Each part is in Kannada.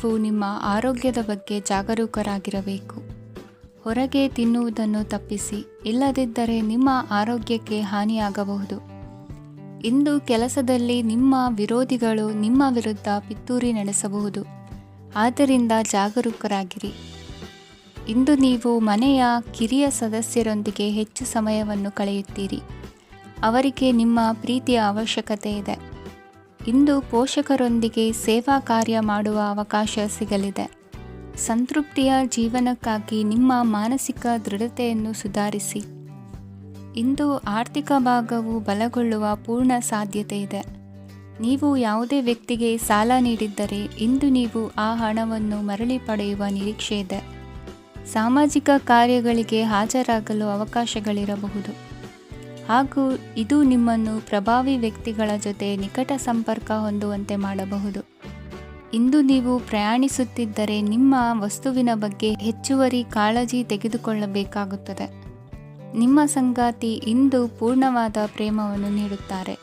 ನೀವು ನಿಮ್ಮ ಆರೋಗ್ಯದ ಬಗ್ಗೆ ಜಾಗರೂಕರಾಗಿರಬೇಕು. ಹೊರಗೆ ತಿನ್ನುವುದನ್ನು ತಪ್ಪಿಸಿ, ಇಲ್ಲದಿದ್ದರೆ ನಿಮ್ಮ ಆರೋಗ್ಯಕ್ಕೆ ಹಾನಿಯಾಗಬಹುದು. ಇಂದು ಕೆಲಸದಲ್ಲಿ ನಿಮ್ಮ ವಿರೋಧಿಗಳು ನಿಮ್ಮ ವಿರುದ್ಧ ಪಿತೂರಿ ನಡೆಸಬಹುದು. ಆದ್ದರಿಂದ ಜಾಗರೂಕರಾಗಿರಿ. ಇಂದು ನೀವು ಮನೆಯ ಕಿರಿಯ ಸದಸ್ಯರೊಂದಿಗೆ ಹೆಚ್ಚು ಸಮಯವನ್ನು ಕಳೆಯುತ್ತೀರಿ. ಅವರಿಗೆ ನಿಮ್ಮ ಪ್ರೀತಿಯ ಅವಶ್ಯಕತೆ ಇದೆ. ಇಂದು ಪೋಷಕರೊಂದಿಗೆ ಸೇವಾ ಕಾರ್ಯ ಮಾಡುವ ಅವಕಾಶ ಸಿಗಲಿದೆ. ಸಂತೃಪ್ತಿಯ ಜೀವನಕ್ಕಾಗಿ ನಿಮ್ಮ ಮಾನಸಿಕ ದೃಢತೆಯನ್ನು ಸುಧಾರಿಸಿ. ಇಂದು ಆರ್ಥಿಕ ಭಾಗವು ಬಲಗೊಳ್ಳುವ ಪೂರ್ಣ ಸಾಧ್ಯತೆ ಇದೆ. ನೀವು ಯಾವುದೇ ವ್ಯಕ್ತಿಗೆ ಸಾಲ ನೀಡಿದ್ದರೆ ಇಂದು ನೀವು ಆ ಹಣವನ್ನು ಮರಳಿ ಪಡೆಯುವ ನಿರೀಕ್ಷೆ ಇದೆ. ಸಾಮಾಜಿಕ ಕಾರ್ಯಗಳಿಗೆ ಹಾಜರಾಗಲು ಅವಕಾಶಗಳಿರಬಹುದು ಹಾಗೂ ಇದು ನಿಮ್ಮನ್ನು ಪ್ರಭಾವಿ ವ್ಯಕ್ತಿಗಳ ಜೊತೆ ನಿಕಟ ಸಂಪರ್ಕ ಹೊಂದುವಂತೆ ಮಾಡಬಹುದು. ಇಂದು ನೀವು ಪ್ರಯಾಣಿಸುತ್ತಿದ್ದರೆ ನಿಮ್ಮ ವಸ್ತುವಿನ ಬಗ್ಗೆ ಹೆಚ್ಚುವರಿ ಕಾಳಜಿ ತೆಗೆದುಕೊಳ್ಳಬೇಕಾಗುತ್ತದೆ. ನಿಮ್ಮ ಸಂಗಾತಿ ಇಂದು ಪೂರ್ಣವಾದ ಪ್ರೇಮವನ್ನು ನೀಡುತ್ತಾರೆ.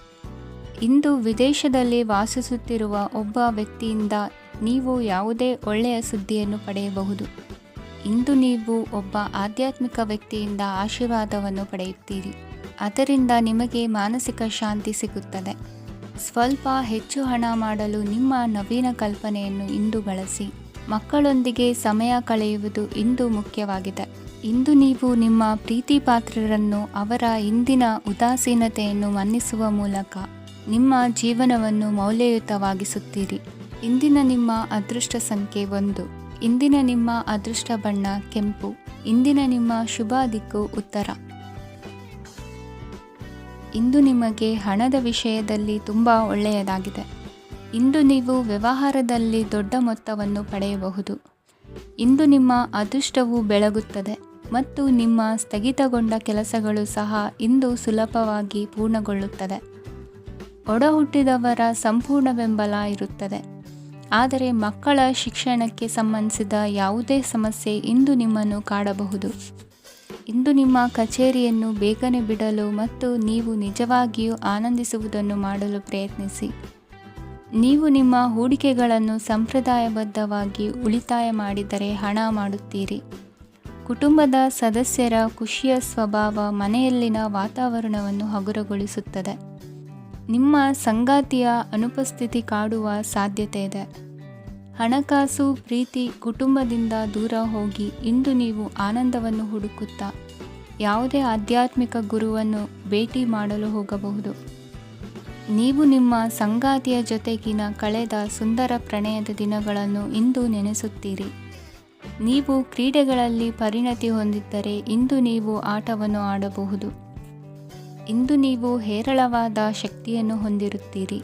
ಇಂದು ವಿದೇಶದಲ್ಲಿ ವಾಸಿಸುತ್ತಿರುವ ಒಬ್ಬ ವ್ಯಕ್ತಿಯಿಂದ ನೀವು ಯಾವುದೇ ಒಳ್ಳೆಯ ಸುದ್ದಿಯನ್ನು ಪಡೆಯಬಹುದು. ಇಂದು ನೀವು ಒಬ್ಬ ಆಧ್ಯಾತ್ಮಿಕ ವ್ಯಕ್ತಿಯಿಂದ ಆಶೀರ್ವಾದವನ್ನು ಪಡೆಯುತ್ತೀರಿ. ಅದರಿಂದ ನಿಮಗೆ ಮಾನಸಿಕ ಶಾಂತಿ ಸಿಗುತ್ತದೆ. ಸ್ವಲ್ಪ ಹೆಚ್ಚು ಹಣ ಮಾಡಲು ನಿಮ್ಮ ನವೀನ ಕಲ್ಪನೆಯನ್ನು ಇಂದು ಬಳಸಿ. ಮಕ್ಕಳೊಂದಿಗೆ ಸಮಯ ಕಳೆಯುವುದು ಇಂದು ಮುಖ್ಯವಾಗಿದೆ. ಇಂದು ನೀವು ನಿಮ್ಮ ಪ್ರೀತಿ ಪಾತ್ರರನ್ನು ಅವರ ಇಂದಿನ ಉದಾಸೀನತೆಯನ್ನು ಮನ್ನಿಸುವ ಮೂಲಕ ನಿಮ್ಮ ಜೀವನವನ್ನು ಮೌಲ್ಯಯುತವಾಗಿಸುತ್ತೀರಿ. ಇಂದಿನ ನಿಮ್ಮ ಅದೃಷ್ಟ ಸಂಖ್ಯೆ 1. ಇಂದಿನ ನಿಮ್ಮ ಅದೃಷ್ಟ ಬಣ್ಣ ಕೆಂಪು. ಇಂದಿನ ನಿಮ್ಮ ಶುಭ ದಿಕ್ಕು ಉತ್ತರ. ಇಂದು ನಿಮಗೆ ಹಣದ ವಿಷಯದಲ್ಲಿ ತುಂಬ ಒಳ್ಳೆಯದಾಗಿದೆ. ಇಂದು ನೀವು ವ್ಯವಹಾರದಲ್ಲಿ ದೊಡ್ಡ ಮೊತ್ತವನ್ನು ಪಡೆಯಬಹುದು. ಇಂದು ನಿಮ್ಮ ಅದೃಷ್ಟವು ಬೆಳಗುತ್ತದೆ ಮತ್ತು ನಿಮ್ಮ ಸ್ಥಗಿತಗೊಂಡ ಕೆಲಸಗಳು ಸಹ ಇಂದು ಸುಲಭವಾಗಿ ಪೂರ್ಣಗೊಳ್ಳುತ್ತದೆ. ಒಡಹುಟ್ಟಿದವರ ಸಂಪೂರ್ಣ ಬೆಂಬಲ ಇರುತ್ತದೆ. ಆದರೆ ಮಕ್ಕಳ ಶಿಕ್ಷಣಕ್ಕೆ ಸಂಬಂಧಿಸಿದ ಯಾವುದೇ ಸಮಸ್ಯೆ ಇಂದು ನಿಮ್ಮನ್ನು ಕಾಡಬಹುದು. ಇಂದು ನಿಮ್ಮ ಕಚೇರಿಯನ್ನು ಬೇಗನೆ ಬಿಡಲು ಮತ್ತು ನೀವು ನಿಜವಾಗಿಯೂ ಆನಂದಿಸುವುದನ್ನು ಮಾಡಲು ಪ್ರಯತ್ನಿಸಿ. ನೀವು ನಿಮ್ಮ ಹೂಡಿಕೆಗಳನ್ನು ಸಂಪ್ರದಾಯಬದ್ಧವಾಗಿ ಉಳಿತಾಯ ಮಾಡಿದರೆ ಹಣ ಮಾಡುತ್ತೀರಿ. ಕುಟುಂಬದ ಸದಸ್ಯರ ಖುಷಿಯ ಸ್ವಭಾವ ಮನೆಯಲ್ಲಿನ ವಾತಾವರಣವನ್ನು ಹಗುರಗೊಳಿಸುತ್ತದೆ. ನಿಮ್ಮ ಸಂಗಾತಿಯ ಅನುಪಸ್ಥಿತಿ ಕಾಡುವ ಸಾಧ್ಯತೆ ಇದೆ. ಹಣಕಾಸು, ಪ್ರೀತಿ, ಕುಟುಂಬದಿಂದ ದೂರ ಹೋಗಿ ಇಂದು ನೀವು ಆನಂದವನ್ನು ಹುಡುಕುತ್ತಾ ಯಾವುದೇ ಆಧ್ಯಾತ್ಮಿಕ ಗುರುವನ್ನು ಭೇಟಿ ಮಾಡಲು ಹೋಗಬಹುದು. ನೀವು ನಿಮ್ಮ ಸಂಗಾತಿಯ ಜೊತೆಗಿನ ಕಳೆದ ಸುಂದರ ಪ್ರಣಯದ ದಿನಗಳನ್ನು ಇಂದು ನೆನೆಸುತ್ತೀರಿ. ನೀವು ಕ್ರೀಡೆಗಳಲ್ಲಿ ಪರಿಣತಿ ಹೊಂದಿದ್ದರೆ ಇಂದು ನೀವು ಆಟವನ್ನು ಆಡಬಹುದು. ಇಂದು ನೀವು ಹೇರಳವಾದ ಶಕ್ತಿಯನ್ನು ಹೊಂದಿರುತ್ತೀರಿ.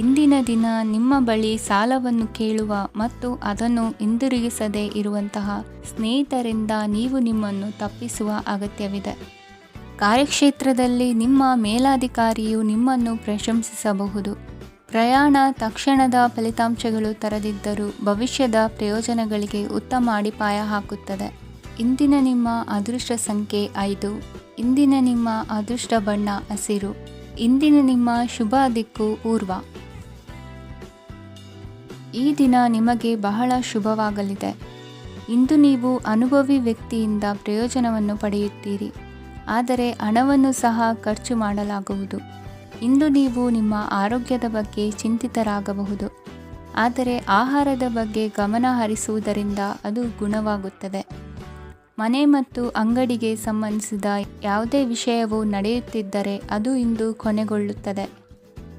ಇಂದಿನ ದಿನ ನಿಮ್ಮ ಬಳಿ ಸಾಲವನ್ನು ಕೇಳುವ ಮತ್ತು ಅದನ್ನು ಹಿಂದಿರುಗಿಸದೇ ಇರುವಂತಹ ಸ್ನೇಹಿತರಿಂದ ನೀವು ನಿಮ್ಮನ್ನು ತಪ್ಪಿಸುವ ಅಗತ್ಯವಿದೆ. ಕಾರ್ಯಕ್ಷೇತ್ರದಲ್ಲಿ ನಿಮ್ಮ ಮೇಲಾಧಿಕಾರಿಯು ನಿಮ್ಮನ್ನು ಪ್ರಶಂಸಿಸಬಹುದು. ಪ್ರಯಾಣ ತಕ್ಷಣದ ಫಲಿತಾಂಶಗಳು ತರದಿದ್ದರೂ ಭವಿಷ್ಯದ ಪ್ರಯೋಜನಗಳಿಗೆ ಉತ್ತಮ ಅಡಿಪಾಯ ಹಾಕುತ್ತದೆ. ಇಂದಿನ ನಿಮ್ಮ ಅದೃಷ್ಟ ಸಂಖ್ಯೆ 5. ಇಂದಿನ ನಿಮ್ಮ ಅದೃಷ್ಟ ಬಣ್ಣ ಹಸಿರು. ಇಂದಿನ ನಿಮ್ಮ ಶುಭ ದಿಕ್ಕು ಪೂರ್ವ. ಈ ದಿನ ನಿಮಗೆ ಬಹಳ ಶುಭವಾಗಲಿದೆ. ಇಂದು ನೀವು ಅನುಭವಿ ವ್ಯಕ್ತಿಯಿಂದ ಪ್ರಯೋಜನವನ್ನು ಪಡೆಯುತ್ತೀರಿ, ಆದರೆ ಹಣವನ್ನು ಸಹ ಖರ್ಚು ಮಾಡಲಾಗುವುದು. ಇಂದು ನೀವು ನಿಮ್ಮ ಆರೋಗ್ಯದ ಬಗ್ಗೆ ಚಿಂತಿತರಾಗಬಹುದು, ಆದರೆ ಆಹಾರದ ಬಗ್ಗೆ ಗಮನ ಹರಿಸುವುದರಿಂದ ಅದು ಗುಣವಾಗುತ್ತದೆ. ಮನೆ ಮತ್ತು ಅಂಗಡಿಗೆ ಸಂಬಂಧಿಸಿದ ಯಾವುದೇ ವಿಷಯವು ನಡೆಯುತ್ತಿದ್ದರೆ ಅದು ಇಂದು ಕೊನೆಗೊಳ್ಳುತ್ತದೆ.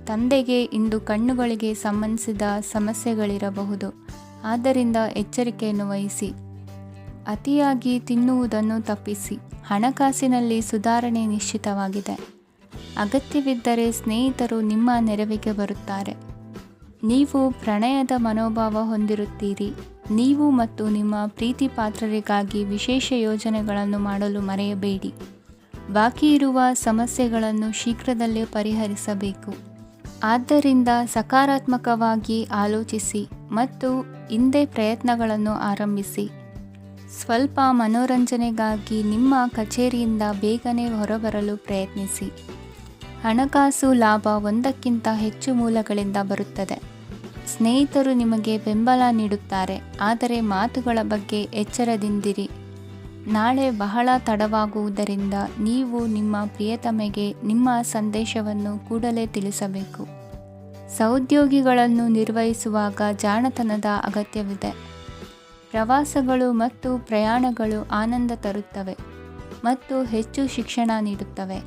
ತಂದೆಗೆ ಇಂದು ಕಣ್ಣುಗಳಿಗೆ ಸಂಬಂಧಿಸಿದ ಸಮಸ್ಯೆಗಳಿರಬಹುದು, ಆದ್ದರಿಂದ ಎಚ್ಚರಿಕೆಯನ್ನು ವಹಿಸಿ. ಅತಿಯಾಗಿ ತಿನ್ನುವುದನ್ನು ತಪ್ಪಿಸಿ. ಹಣಕಾಸಿನಲ್ಲಿ ಸುಧಾರಣೆ ನಿಶ್ಚಿತವಾಗಿದೆ. ಅಗತ್ಯವಿದ್ದರೆ ಸ್ನೇಹಿತರು ನಿಮ್ಮ ನೆರವಿಗೆ ಬರುತ್ತಾರೆ. ನೀವು ಪ್ರಣಯದ ಮನೋಭಾವ ಹೊಂದಿರುತ್ತೀರಿ. ನೀವು ಮತ್ತು ನಿಮ್ಮ ಪ್ರೀತಿ ಪಾತ್ರರಿಗಾಗಿ ವಿಶೇಷ ಯೋಜನೆಗಳನ್ನು ಮಾಡಲು ಮರೆಯಬೇಡಿ. ಬಾಕಿ ಇರುವ ಸಮಸ್ಯೆಗಳನ್ನು ಶೀಘ್ರದಲ್ಲೇ ಪರಿಹರಿಸಬೇಕು. ಆದ್ದರಿಂದ ಸಕಾರಾತ್ಮಕವಾಗಿ ಆಲೋಚಿಸಿ ಮತ್ತು ಇಂದೇ ಪ್ರಯತ್ನಗಳನ್ನು ಆರಂಭಿಸಿ. ಸ್ವಲ್ಪ ಮನೋರಂಜನೆಗಾಗಿ ನಿಮ್ಮ ಕಚೇರಿಯಿಂದ ಬೇಗನೆ ಹೊರಬರಲು ಪ್ರಯತ್ನಿಸಿ. ಹಣಕಾಸು ಲಾಭ ಒಂದಕ್ಕಿಂತ ಹೆಚ್ಚು ಮೂಲಗಳಿಂದ ಬರುತ್ತದೆ. ಸ್ನೇಹಿತರು ನಿಮಗೆ ಬೆಂಬಲ ನೀಡುತ್ತಾರೆ, ಆದರೆ ಮಾತುಗಳ ಬಗ್ಗೆ ಎಚ್ಚರದಿಂದಿರಿ. ನಾಳೆ ಬಹಳ ತಡವಾಗುವುದರಿಂದ ನೀವು ನಿಮ್ಮ ಪ್ರಿಯತಮೆಗೆ ನಿಮ್ಮ ಸಂದೇಶವನ್ನು ಕೂಡಲೇ ತಿಳಿಸಬೇಕು. ಸಹೋದ್ಯೋಗಿಗಳನ್ನು ನಿರ್ವಹಿಸುವಾಗ ಜಾಣತನದ ಅಗತ್ಯವಿದೆ. ಪ್ರವಾಸಗಳು ಮತ್ತು ಪ್ರಯಾಣಗಳು ಆನಂದ ತರುತ್ತವೆ ಮತ್ತು ಹೆಚ್ಚು ಶಿಕ್ಷಣ ನೀಡುತ್ತವೆ.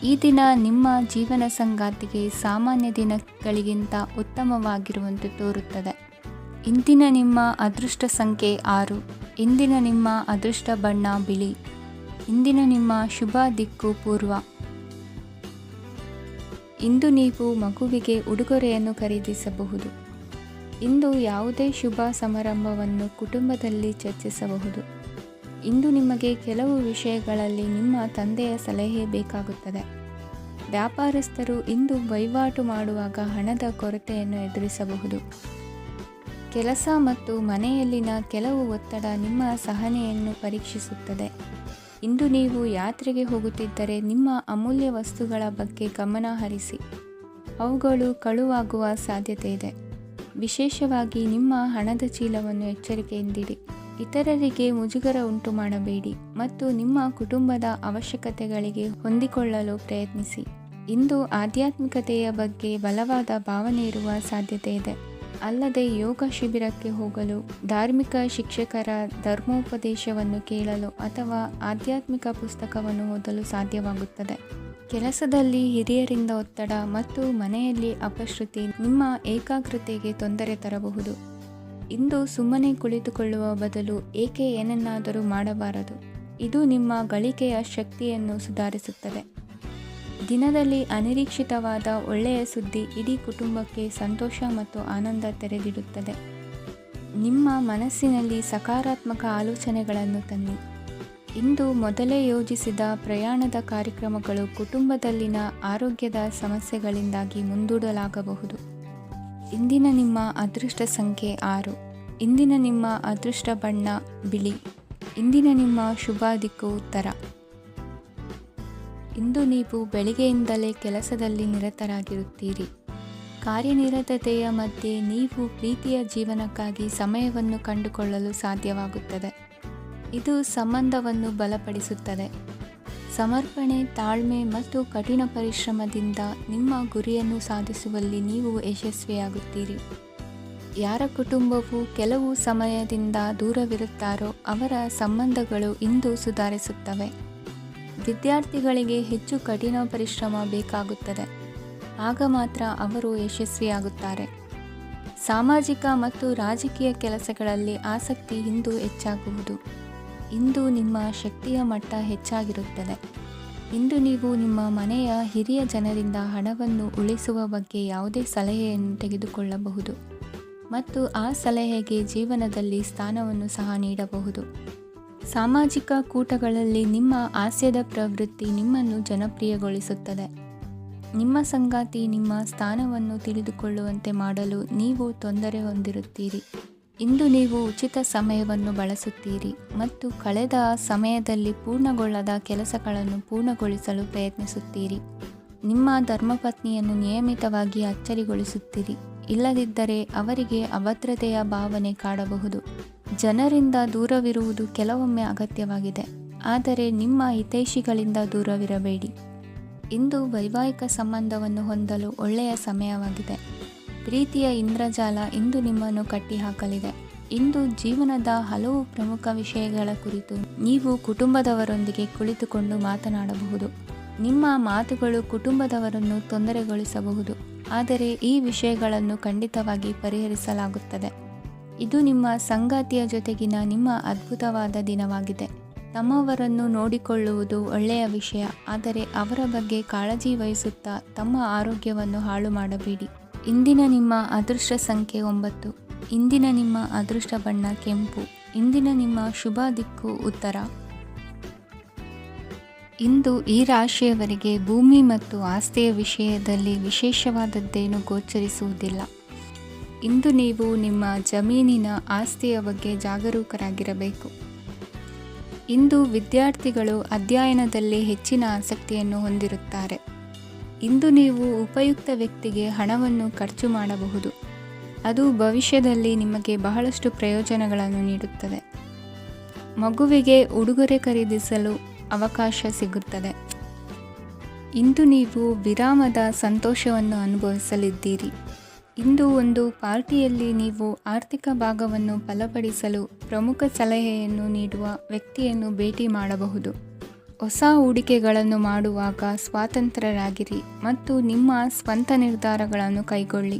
ಈ ದಿನ ನಿಮ್ಮ ಜೀವನ ಸಂಗಾತಿಗೆ ಸಾಮಾನ್ಯ ದಿನಗಳಿಗಿಂತ ಉತ್ತಮವಾಗಿರುವಂತೆ ತೋರುತ್ತದೆ. ಇಂದಿನ ನಿಮ್ಮ ಅದೃಷ್ಟ ಸಂಖ್ಯೆ 6. ಇಂದಿನ ನಿಮ್ಮ ಅದೃಷ್ಟ ಬಣ್ಣ ಬಿಳಿ. ಇಂದಿನ ನಿಮ್ಮ ಶುಭ ದಿಕ್ಕು ಪೂರ್ವ. ಇಂದು ನೀವು ಮಗುವಿಗೆ ಉಡುಗೊರೆಯನ್ನು ಖರೀದಿಸಬಹುದು. ಇಂದು ಯಾವುದೇ ಶುಭ ಸಮಾರಂಭವನ್ನು ಕುಟುಂಬದಲ್ಲಿ ಚರ್ಚಿಸಬಹುದು. ಇಂದು ನಿಮಗೆ ಕೆಲವು ವಿಷಯಗಳಲ್ಲಿ ನಿಮ್ಮ ತಂದೆಯ ಸಲಹೆ ಬೇಕಾಗುತ್ತದೆ. ವ್ಯಾಪಾರಸ್ಥರು ಇಂದು ವಹಿವಾಟು ಮಾಡುವಾಗ ಹಣದ ಕೊರತೆಯನ್ನು ಎದುರಿಸಬಹುದು. ಕೆಲಸ ಮತ್ತು ಮನೆಯಲ್ಲಿನ ಕೆಲವು ಒತ್ತಡ ನಿಮ್ಮ ಸಹನೆಯನ್ನು ಪರೀಕ್ಷಿಸುತ್ತದೆ. ಇಂದು ನೀವು ಯಾತ್ರೆಗೆ ಹೋಗುತ್ತಿದ್ದರೆ ನಿಮ್ಮ ಅಮೂಲ್ಯ ವಸ್ತುಗಳ ಬಗ್ಗೆ ಗಮನ ಹರಿಸಿ. ಅವುಗಳು ಕಳುವಾಗುವ ಸಾಧ್ಯತೆ ಇದೆ. ವಿಶೇಷವಾಗಿ ನಿಮ್ಮ ಹಣದ ಚೀಲವನ್ನು ಎಚ್ಚರಿಕೆಯಿಂದಿಡಿ. ಇತರರಿಗೆ ಮುಜುಗರ ಉಂಟು ಮಾಡಬೇಡಿ ಮತ್ತು ನಿಮ್ಮ ಕುಟುಂಬದ ಅವಶ್ಯಕತೆಗಳಿಗೆ ಹೊಂದಿಕೊಳ್ಳಲು ಪ್ರಯತ್ನಿಸಿ. ಇಂದು ಆಧ್ಯಾತ್ಮಿಕತೆಯ ಬಗ್ಗೆ ಬಲವಾದ ಭಾವನೆ ಇರುವ ಸಾಧ್ಯತೆ ಇದೆ. ಅಲ್ಲದೆ ಯೋಗ ಶಿಬಿರಕ್ಕೆ ಹೋಗಲು, ಧಾರ್ಮಿಕ ಶಿಕ್ಷಕರ ಧರ್ಮೋಪದೇಶವನ್ನು ಕೇಳಲು ಅಥವಾ ಆಧ್ಯಾತ್ಮಿಕ ಪುಸ್ತಕವನ್ನು ಓದಲು ಸಾಧ್ಯವಾಗುತ್ತದೆ. ಕೆಲಸದಲ್ಲಿ ಹಿರಿಯರಿಂದ ಒತ್ತಡ ಮತ್ತು ಮನೆಯಲ್ಲಿ ಅಪಶ್ರುತಿ ನಿಮ್ಮ ಏಕಾಗ್ರತೆಗೆ ತೊಂದರೆ ತರಬಹುದು. ಇಂದು ಸುಮ್ಮನೆ ಕುಳಿತುಕೊಳ್ಳುವ ಬದಲು ಏಕೆ ಏನನ್ನಾದರೂ ಮಾಡಬಾರದು. ಇದು ನಿಮ್ಮ ಗಳಿಕೆಯ ಶಕ್ತಿಯನ್ನು ಸುಧಾರಿಸುತ್ತದೆ. ದಿನದಲ್ಲಿ ಅನಿರೀಕ್ಷಿತವಾದ ಒಳ್ಳೆಯ ಸುದ್ದಿ ಇಡೀ ಕುಟುಂಬಕ್ಕೆ ಸಂತೋಷ ಮತ್ತು ಆನಂದ ತೆರೆದಿಡುತ್ತದೆ. ನಿಮ್ಮ ಮನಸ್ಸಿನಲ್ಲಿ ಸಕಾರಾತ್ಮಕ ಆಲೋಚನೆಗಳನ್ನು ತನ್ನಿ. ಇಂದು ಮೊದಲೇ ಯೋಜಿಸಿದ ಪ್ರಯಾಣದ ಕಾರ್ಯಕ್ರಮಗಳು ಕುಟುಂಬದಲ್ಲಿನ ಆರೋಗ್ಯದ ಸಮಸ್ಯೆಗಳಿಂದಾಗಿ ಮುಂದೂಡಲಾಗಬಹುದು. ಇಂದಿನ ನಿಮ್ಮ ಅದೃಷ್ಟ ಸಂಖ್ಯೆ 6. ಇಂದಿನ ನಿಮ್ಮ ಅದೃಷ್ಟ ಬಣ್ಣ ಬಿಳಿ. ಇಂದಿನ ನಿಮ್ಮ ಶುಭ ದಿಕ್ಕು ಉತ್ತರ. ಇಂದು ನೀವು ಬೆಳಿಗ್ಗೆಯಿಂದಲೇ ಕೆಲಸದಲ್ಲಿ ನಿರತರಾಗಿರುತ್ತೀರಿ. ಕಾರ್ಯನಿರತತೆಯ ಮಧ್ಯೆ ನೀವು ಪ್ರೀತಿಯ ಜೀವನಕ್ಕಾಗಿ ಸಮಯವನ್ನು ಕಂಡುಕೊಳ್ಳಲು ಸಾಧ್ಯವಾಗುತ್ತದೆ. ಇದು ಸಂಬಂಧವನ್ನು ಬಲಪಡಿಸುತ್ತದೆ. ಸಮರ್ಪಣೆ, ತಾಳ್ಮೆ ಮತ್ತು ಕಠಿಣ ಪರಿಶ್ರಮದಿಂದ ನಿಮ್ಮ ಗುರಿಯನ್ನು ಸಾಧಿಸುವಲ್ಲಿ ನೀವು ಯಶಸ್ವಿಯಾಗುತ್ತೀರಿ. ಯಾರ ಕುಟುಂಬವು ಕೆಲವು ಸಮಯದಿಂದ ದೂರವಿರುತ್ತಾರೋ ಅವರ ಸಂಬಂಧಗಳು ಇಂದು ಸುಧಾರಿಸುತ್ತವೆ. ವಿದ್ಯಾರ್ಥಿಗಳಿಗೆ ಹೆಚ್ಚು ಕಠಿಣ ಪರಿಶ್ರಮ ಬೇಕಾಗುತ್ತದೆ. ಆಗ ಮಾತ್ರ ಅವರು ಯಶಸ್ವಿಯಾಗುತ್ತಾರೆ. ಸಾಮಾಜಿಕ ಮತ್ತು ರಾಜಕೀಯ ಕೆಲಸಗಳಲ್ಲಿ ಆಸಕ್ತಿ ಇಂದು ಹೆಚ್ಚಾಗುವುದು. ಇಂದು ನಿಮ್ಮ ಶಕ್ತಿಯ ಮಟ್ಟ ಹೆಚ್ಚಾಗಿರುತ್ತದೆ. ಇಂದು ನೀವು ನಿಮ್ಮ ಮನೆಯ ಹಿರಿಯ ಜನರಿಂದ ಹಣವನ್ನು ಉಳಿಸುವ ಬಗ್ಗೆ ಯಾವುದೇ ಸಲಹೆಯನ್ನು ತೆಗೆದುಕೊಳ್ಳಬಹುದು ಮತ್ತು ಆ ಸಲಹೆಗೆ ಜೀವನದಲ್ಲಿ ಸ್ಥಾನವನ್ನು ಸಹ ನೀಡಬಹುದು. ಸಾಮಾಜಿಕ ಕೂಟಗಳಲ್ಲಿ ನಿಮ್ಮ ಹಾಸ್ಯದ ಪ್ರವೃತ್ತಿ ನಿಮ್ಮನ್ನು ಜನಪ್ರಿಯಗೊಳಿಸುತ್ತದೆ. ನಿಮ್ಮ ಸಂಗಾತಿ ನಿಮ್ಮ ಸ್ಥಾನವನ್ನು ತಿಳಿದುಕೊಳ್ಳುವಂತೆ ಮಾಡಲು ನೀವು ತೊಂದರೆ ಹೊಂದಿರುತ್ತೀರಿ. ಇಂದು ನೀವು ಉಚಿತ ಸಮಯವನ್ನು ಬಳಸುತ್ತೀರಿ ಮತ್ತು ಕಳೆದ ಸಮಯದಲ್ಲಿ ಪೂರ್ಣಗೊಳ್ಳದ ಕೆಲಸಗಳನ್ನು ಪೂರ್ಣಗೊಳಿಸಲು ಪ್ರಯತ್ನಿಸುತ್ತೀರಿ. ನಿಮ್ಮ ಧರ್ಮಪತ್ನಿಯನ್ನು ನಿಯಮಿತವಾಗಿ ಅಚ್ಚರಿಗೊಳಿಸುತ್ತೀರಿ. ಇಲ್ಲದಿದ್ದರೆ ಅವರಿಗೆ ಅಭದ್ರತೆಯ ಭಾವನೆ ಕಾಡಬಹುದು. ಜನರಿಂದ ದೂರವಿರುವುದು ಕೆಲವೊಮ್ಮೆ ಅಗತ್ಯವಾಗಿದೆ, ಆದರೆ ನಿಮ್ಮ ಹಿತೈಷಿಗಳಿಂದ ದೂರವಿರಬೇಡಿ. ಇಂದು ವೈವಾಹಿಕ ಸಂಬಂಧವನ್ನು ಹೊಂದಲು ಒಳ್ಳೆಯ ಸಮಯವಾಗಿದೆ. ಪ್ರೀತಿಯ ಇಂದ್ರಜಾಲ ಇಂದು ನಿಮ್ಮನ್ನು ಕಟ್ಟಿಹಾಕಲಿದೆ. ಇಂದು ಜೀವನದ ಹಲವು ಪ್ರಮುಖ ವಿಷಯಗಳ ಕುರಿತು ನೀವು ಕುಟುಂಬದವರೊಂದಿಗೆ ಕುಳಿತುಕೊಂಡು ಮಾತನಾಡಬಹುದು. ನಿಮ್ಮ ಮಾತುಗಳು ಕುಟುಂಬದವರನ್ನು ತೊಂದರೆಗೊಳಿಸಬಹುದು, ಆದರೆ ಈ ವಿಷಯಗಳನ್ನು ಖಂಡಿತವಾಗಿ ಪರಿಹರಿಸಲಾಗುತ್ತದೆ. ಇದು ನಿಮ್ಮ ಸಂಗಾತಿಯ ಜೊತೆಗಿನ ನಿಮ್ಮ ಅದ್ಭುತವಾದ ದಿನವಾಗಿದೆ. ತಮ್ಮವರನ್ನು ನೋಡಿಕೊಳ್ಳುವುದು ಒಳ್ಳೆಯ ವಿಷಯ, ಆದರೆ ಅವರ ಬಗ್ಗೆ ಕಾಳಜಿ ವಹಿಸುತ್ತಾ ತಮ್ಮ ಆರೋಗ್ಯವನ್ನು ಹಾಳು ಮಾಡಬೇಡಿ. ಇಂದಿನ ನಿಮ್ಮ ಅದೃಷ್ಟ ಸಂಖ್ಯೆ 9. ಇಂದಿನ ನಿಮ್ಮ ಅದೃಷ್ಟ ಬಣ್ಣ ಕೆಂಪು. ಇಂದಿನ ನಿಮ್ಮ ಶುಭ ದಿಕ್ಕು ಉತ್ತರ. ಇಂದು ಈ ರಾಶಿಯವರಿಗೆ ಭೂಮಿ ಮತ್ತು ಆಸ್ತಿಯ ವಿಷಯದಲ್ಲಿ ವಿಶೇಷವಾದದ್ದೇನು ಗೋಚರಿಸುವುದಿಲ್ಲ. ಇಂದು ನೀವು ನಿಮ್ಮ ಜಮೀನಿನ ಆಸ್ತಿಯ ಬಗ್ಗೆ ಜಾಗರೂಕರಾಗಿರಬೇಕು. ಇಂದು ವಿದ್ಯಾರ್ಥಿಗಳು ಅಧ್ಯಯನದಲ್ಲಿ ಹೆಚ್ಚಿನ ಆಸಕ್ತಿಯನ್ನು ಹೊಂದಿರುತ್ತಾರೆ. ಇಂದು ನೀವು ಉಪಯುಕ್ತ ವ್ಯಕ್ತಿಗೆ ಹಣವನ್ನು ಖರ್ಚು ಮಾಡಬಹುದು. ಅದು ಭವಿಷ್ಯದಲ್ಲಿ ನಿಮಗೆ ಬಹಳಷ್ಟು ಪ್ರಯೋಜನಗಳನ್ನು ನೀಡುತ್ತದೆ. ಮಗುವಿಗೆ ಉಡುಗೊರೆ ಖರೀದಿಸಲು ಅವಕಾಶ ಸಿಗುತ್ತದೆ. ಇಂದು ನೀವು ವಿರಾಮದ ಸಂತೋಷವನ್ನು ಅನುಭವಿಸಲಿದ್ದೀರಿ. ಇಂದು ಒಂದು ಪಾರ್ಟಿಯಲ್ಲಿ ನೀವು ಆರ್ಥಿಕ ಭಾಗವನ್ನು ಬಲಪಡಿಸಲು ಪ್ರಮುಖ ಸಲಹೆಯನ್ನು ನೀಡುವ ವ್ಯಕ್ತಿಯನ್ನು ಭೇಟಿ ಮಾಡಬಹುದು. ಹೊಸ ಹೂಡಿಕೆಗಳನ್ನು ಮಾಡುವಾಗ ಸ್ವತಂತ್ರರಾಗಿರಿ ಮತ್ತು ನಿಮ್ಮ ಸ್ವಂತ ನಿರ್ಧಾರಗಳನ್ನು ಕೈಗೊಳ್ಳಿ.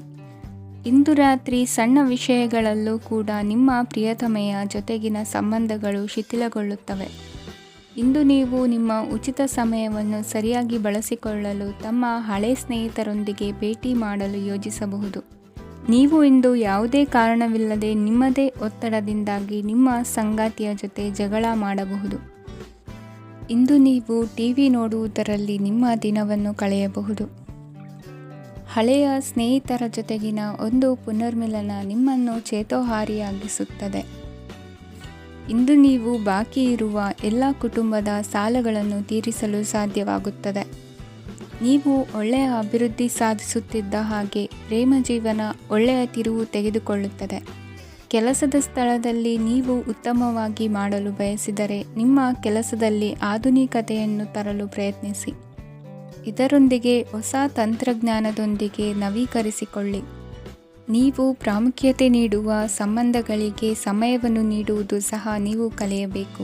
ಇಂದು ರಾತ್ರಿ ಸಣ್ಣ ವಿಷಯಗಳಲ್ಲೂ ಕೂಡ ನಿಮ್ಮ ಪ್ರಿಯತಮೆಯ ಜೊತೆಗಿನ ಸಂಬಂಧಗಳು ಶಿಥಿಲಗೊಳ್ಳುತ್ತವೆ. ಇಂದು ನೀವು ನಿಮ್ಮ ಉಚಿತ ಸಮಯವನ್ನು ಸರಿಯಾಗಿ ಬಳಸಿಕೊಳ್ಳಲು ತಮ್ಮ ಹಳೆ ಸ್ನೇಹಿತರೊಂದಿಗೆ ಭೇಟಿ ಮಾಡಲು ಯೋಜಿಸಬಹುದು. ನೀವು ಇಂದು ಯಾವುದೇ ಕಾರಣವಿಲ್ಲದೆ ನಿಮ್ಮದೇ ಒತ್ತಡದಿಂದಾಗಿ ನಿಮ್ಮ ಸಂಗಾತಿಯ ಜೊತೆ ಜಗಳ ಮಾಡಬಹುದು. ಇಂದು ನೀವು ಟಿವಿ ನೋಡುವುದರಲ್ಲಿ ನಿಮ್ಮ ದಿನವನ್ನು ಕಳೆಯಬಹುದು. ಹಳೆಯ ಸ್ನೇಹಿತರ ಜೊತೆಗಿನ ಒಂದು ಪುನರ್ಮಿಲನ ನಿಮ್ಮನ್ನು ಚೇತೋಹಾರಿಯಾಗಿಸುತ್ತದೆ. ಇಂದು ನೀವು ಬಾಕಿ ಇರುವ ಎಲ್ಲ ಕುಟುಂಬದ ಸಾಲಗಳನ್ನು ತೀರಿಸಲು ಸಾಧ್ಯವಾಗುತ್ತದೆ. ನೀವು ಒಳ್ಳೆಯ ಅಭಿವೃದ್ಧಿ ಸಾಧಿಸುತ್ತಿದ್ದ ಹಾಗೆ ಪ್ರೇಮ ಜೀವನ ಒಳ್ಳೆಯ ತಿರುವು ತೆಗೆದುಕೊಳ್ಳುತ್ತದೆ. ಕೆಲಸದ ಸ್ಥಳದಲ್ಲಿ ನೀವು ಉತ್ತಮವಾಗಿ ಮಾಡಲು ಬಯಸಿದರೆ ನಿಮ್ಮ ಕೆಲಸದಲ್ಲಿ ಆಧುನಿಕತೆಯನ್ನು ತರಲು ಪ್ರಯತ್ನಿಸಿ. ಇದರೊಂದಿಗೆ ಹೊಸ ತಂತ್ರಜ್ಞಾನದೊಂದಿಗೆ ನವೀಕರಿಸಿಕೊಳ್ಳಿ. ನೀವು ಪ್ರಾಮುಖ್ಯತೆ ನೀಡುವ ಸಂಬಂಧಗಳಿಗೆ ಸಮಯವನ್ನು ನೀಡುವುದು ಸಹ ನೀವು ಕಲಿಯಬೇಕು.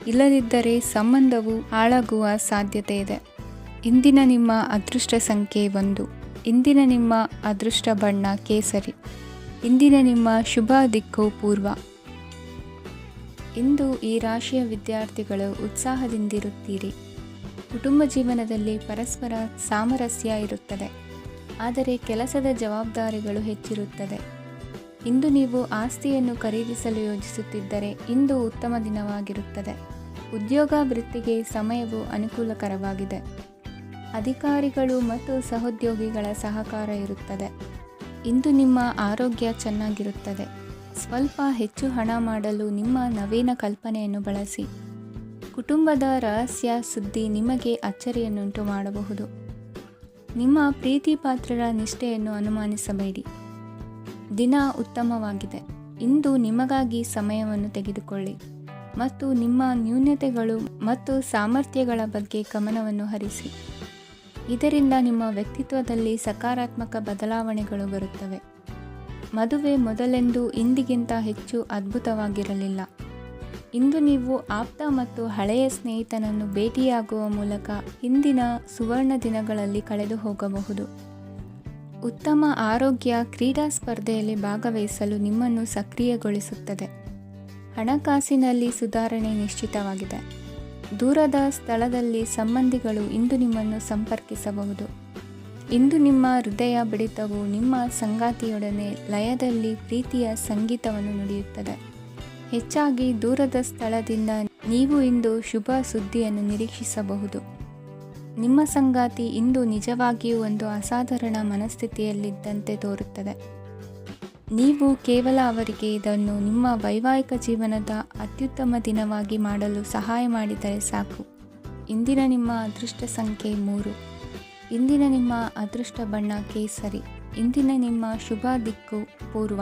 ಇಲ್ಲದಿದ್ದರೆ ಸಂಬಂಧವು ಹಾಳಾಗುವ ಸಾಧ್ಯತೆ ಇದೆ. ಇಂದಿನ ನಿಮ್ಮ ಅದೃಷ್ಟ ಸಂಖ್ಯೆ 1. ಇಂದಿನ ನಿಮ್ಮ ಅದೃಷ್ಟ ಬಣ್ಣ ಕೇಸರಿ. ಇಂದಿನ ನಿಮ್ಮ ಶುಭ ದಿಕ್ಕು ಪೂರ್ವ. ಇಂದು ಈ ರಾಶಿಯ ವಿದ್ಯಾರ್ಥಿಗಳು ಉತ್ಸಾಹದಿಂದಿರುತ್ತೀರಿ. ಕುಟುಂಬ ಜೀವನದಲ್ಲಿ ಪರಸ್ಪರ ಸಾಮರಸ್ಯ ಇರುತ್ತದೆ, ಆದರೆ ಕೆಲಸದ ಜವಾಬ್ದಾರಿಗಳು ಹೆಚ್ಚಿರುತ್ತದೆ. ಇಂದು ನೀವು ಆಸ್ತಿಯನ್ನು ಖರೀದಿಸಲು ಯೋಜಿಸುತ್ತಿದ್ದರೆ ಇಂದು ಉತ್ತಮ ದಿನವಾಗಿರುತ್ತದೆ. ಉದ್ಯೋಗ ವೃತ್ತಿಗೆ ಸಮಯವು ಅನುಕೂಲಕರವಾಗಿದೆ. ಅಧಿಕಾರಿಗಳು ಮತ್ತು ಸಹೋದ್ಯೋಗಿಗಳ ಸಹಕಾರ ಇರುತ್ತದೆ. ಇಂದು ನಿಮ್ಮ ಆರೋಗ್ಯ ಚೆನ್ನಾಗಿರುತ್ತದೆ. ಸ್ವಲ್ಪ ಹೆಚ್ಚು ಹಣ ಮಾಡಲು ನಿಮ್ಮ ನವೀನ ಕಲ್ಪನೆಯನ್ನು ಬಳಸಿ. ಕುಟುಂಬದ ರಹಸ್ಯ ಸುದ್ದಿ ನಿಮಗೆ ಅಚ್ಚರಿಯನ್ನುಂಟು ಮಾಡಬಹುದು. ನಿಮ್ಮ ಪ್ರೀತಿ ಪಾತ್ರರ ನಿಷ್ಠೆಯನ್ನು ಅನುಮಾನಿಸಬೇಡಿ. ದಿನ ಉತ್ತಮವಾಗಿದೆ. ಇಂದು ನಿಮಗಾಗಿ ಸಮಯವನ್ನು ತೆಗೆದುಕೊಳ್ಳಿ ಮತ್ತು ನಿಮ್ಮ ನ್ಯೂನತೆಗಳು ಮತ್ತು ಸಾಮರ್ಥ್ಯಗಳ ಬಗ್ಗೆ ಗಮನವನ್ನು ಹರಿಸಿ. ಇದರಿಂದ ನಿಮ್ಮ ವ್ಯಕ್ತಿತ್ವದಲ್ಲಿ ಸಕಾರಾತ್ಮಕ ಬದಲಾವಣೆಗಳು ಬರುತ್ತವೆ. ಮದುವೆ ಮೊದಲೆಂದೂ ಇಂದಿಗಿಂತ ಹೆಚ್ಚು ಅದ್ಭುತವಾಗಿರಲಿಲ್ಲ. ಇಂದು ನೀವು ಆಪ್ತ ಮತ್ತು ಹಳೆಯ ಸ್ನೇಹಿತನನ್ನು ಭೇಟಿಯಾಗುವ ಮೂಲಕ ಹಿಂದಿನ ಸುವರ್ಣ ದಿನಗಳಲ್ಲಿ ಕಳೆದು ಹೋಗಬಹುದು. ಉತ್ತಮ ಆರೋಗ್ಯ ಕ್ರೀಡಾ ಸ್ಪರ್ಧೆಯಲ್ಲಿ ಭಾಗವಹಿಸಲು ನಿಮ್ಮನ್ನು ಸಕ್ರಿಯಗೊಳಿಸುತ್ತದೆ. ಹಣಕಾಸಿನಲ್ಲಿ ಸುಧಾರಣೆ ನಿಶ್ಚಿತವಾಗಿದೆ. ದೂರದ ಸ್ಥಳದಲ್ಲಿ ಸಂಬಂಧಿಗಳು ಇಂದು ನಿಮ್ಮನ್ನು ಸಂಪರ್ಕಿಸಬಹುದು. ಇಂದು ನಿಮ್ಮ ಹೃದಯ ಬಡಿತವು ನಿಮ್ಮ ಸಂಗಾತಿಯೊಡನೆ ಲಯದಲ್ಲಿ ಪ್ರೀತಿಯ ಸಂಗೀತವನ್ನು ನುಡಿಯುತ್ತದೆ. ಹೆಚ್ಚಾಗಿ ದೂರದ ಸ್ಥಳದಿಂದ ನೀವು ಇಂದು ಶುಭ ಸುದ್ದಿಯನ್ನು ನಿರೀಕ್ಷಿಸಬಹುದು. ನಿಮ್ಮ ಸಂಗಾತಿ ಇಂದು ನಿಜವಾಗಿಯೂ ಒಂದು ಅಸಾಧಾರಣ ಮನಸ್ಥಿತಿಯಲ್ಲಿದ್ದಂತೆ ತೋರುತ್ತದೆ. ನೀವು ಕೇವಲ ಅವರಿಗೆ ಇದನ್ನು ನಿಮ್ಮ ವೈವಾಹಿಕ ಜೀವನದ ಅತ್ಯುತ್ತಮ ದಿನವಾಗಿ ಮಾಡಲು ಸಹಾಯ ಮಾಡಿದರೆ ಸಾಕು. ಇಂದಿನ ನಿಮ್ಮ ಅದೃಷ್ಟ ಸಂಖ್ಯೆ 3. ಇಂದಿನ ನಿಮ್ಮ ಅದೃಷ್ಟ ಬಣ್ಣ ಕೇಸರಿ. ಇಂದಿನ ನಿಮ್ಮ ಶುಭ ದಿಕ್ಕು ಪೂರ್ವ.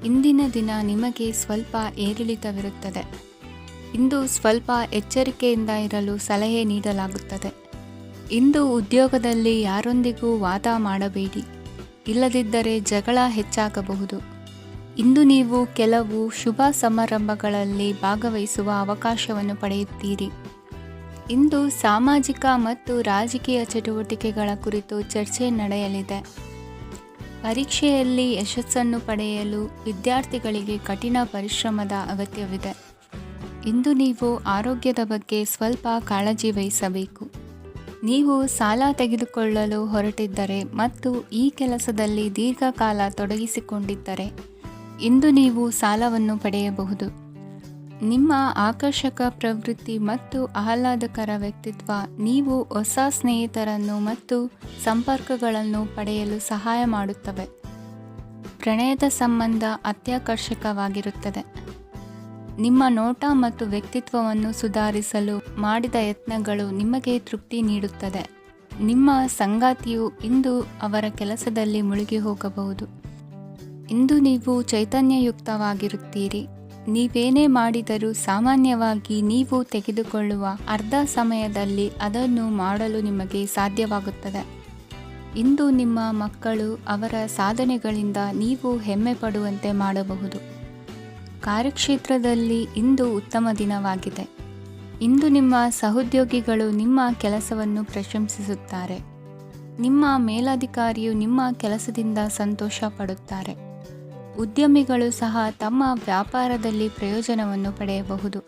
ಇಂದಿನ ದಿನ ನಿಮಗೆ ಸ್ವಲ್ಪ ಏರಿಳಿತವಿರುತ್ತದೆ. ಇಂದು ಸ್ವಲ್ಪ ಎಚ್ಚರಿಕೆಯಿಂದ ಇರಲು ಸಲಹೆ ನೀಡಲಾಗುತ್ತದೆ. ಇಂದು ಉದ್ಯೋಗದಲ್ಲಿ ಯಾರೊಂದಿಗೂ ವಾದ ಮಾಡಬೇಡಿ, ಇಲ್ಲದಿದ್ದರೆ ಜಗಳ ಹೆಚ್ಚಾಗಬಹುದು. ಇಂದು ನೀವು ಕೆಲವು ಶುಭ ಸಮಾರಂಭಗಳಲ್ಲಿ ಭಾಗವಹಿಸುವ ಅವಕಾಶವನ್ನು ಪಡೆಯುತ್ತೀರಿ. ಇಂದು ಸಾಮಾಜಿಕ ಮತ್ತು ರಾಜಕೀಯ ಚಟುವಟಿಕೆಗಳ ಕುರಿತು ಚರ್ಚೆ ನಡೆಯಲಿದೆ. ಪರೀಕ್ಷೆಯಲ್ಲಿ ಯಶಸ್ಸನ್ನು ಪಡೆಯಲು ವಿದ್ಯಾರ್ಥಿಗಳಿಗೆ ಕಠಿಣ ಪರಿಶ್ರಮದ ಅಗತ್ಯವಿದೆ. ಇಂದು ನೀವು ಆರೋಗ್ಯದ ಬಗ್ಗೆ ಸ್ವಲ್ಪ ಕಾಳಜಿ ವಹಿಸಬೇಕು. ನೀವು ಸಾಲ ತೆಗೆದುಕೊಳ್ಳಲು ಹೊರಟಿದ್ದರೆ ಮತ್ತು ಈ ಕೆಲಸದಲ್ಲಿ ದೀರ್ಘಕಾಲ ತೊಡಗಿಸಿಕೊಂಡಿದ್ದರೆ ಇಂದು ನೀವು ಸಾಲವನ್ನು ಪಡೆಯಬಹುದು. ನಿಮ್ಮ ಆಕರ್ಷಕ ಪ್ರವೃತ್ತಿ ಮತ್ತು ಆಹ್ಲಾದಕರ ವ್ಯಕ್ತಿತ್ವ ನೀವು ಹೊಸ ಸ್ನೇಹಿತರನ್ನು ಮತ್ತು ಸಂಪರ್ಕಗಳನ್ನು ಪಡೆಯಲು ಸಹಾಯ ಮಾಡುತ್ತವೆ. ಪ್ರಣಯದ ಸಂಬಂಧ ಅತ್ಯಾಕರ್ಷಕವಾಗಿರುತ್ತದೆ. ನಿಮ್ಮ ನೋಟ ಮತ್ತು ವ್ಯಕ್ತಿತ್ವವನ್ನು ಸುಧಾರಿಸಲು ಮಾಡಿದ ಯತ್ನಗಳು ನಿಮಗೆ ತೃಪ್ತಿ ನೀಡುತ್ತದೆ. ನಿಮ್ಮ ಸಂಗಾತಿಯು ಇಂದು ಅವರ ಕೆಲಸದಲ್ಲಿ ಮುಳುಗಿ ಹೋಗಬಹುದು. ಇಂದು ನೀವು ಚೈತನ್ಯಯುಕ್ತವಾಗಿರುತ್ತೀರಿ. ನೀವೇನೇ ಮಾಡಿದರೂ ಸಾಮಾನ್ಯವಾಗಿ ನೀವು ತೆಗೆದುಕೊಳ್ಳುವ ಅರ್ಧ ಸಮಯದಲ್ಲಿ ಅದನ್ನು ಮಾಡಲು ನಿಮಗೆ ಸಾಧ್ಯವಾಗುತ್ತದೆ. ಇಂದು ನಿಮ್ಮ ಮಕ್ಕಳು ಅವರ ಸಾಧನೆಗಳಿಂದ ನೀವು ಹೆಮ್ಮೆ ಪಡುವಂತೆ ಮಾಡಬಹುದು. ಕಾರ್ಯಕ್ಷೇತ್ರದಲ್ಲಿ ಇಂದು ಉತ್ತಮ ದಿನವಾಗಿದೆ. ಇಂದು ನಿಮ್ಮ ಸಹೋದ್ಯೋಗಿಗಳು ನಿಮ್ಮ ಕೆಲಸವನ್ನು ಪ್ರಶಂಸಿಸುತ್ತಾರೆ. ನಿಮ್ಮ ಮೇಲಧಿಕಾರಿಯು ನಿಮ್ಮ ಕೆಲಸದಿಂದ ಸಂತೋಷ ಪಡುತ್ತಾರೆ. ಉದ್ಯಮಿಗಳು ಸಹ ತಮ್ಮ ವ್ಯಾಪಾರದಲ್ಲಿ ಪ್ರಯೋಜನವನ್ನು ಪಡೆಯಬಹುದು.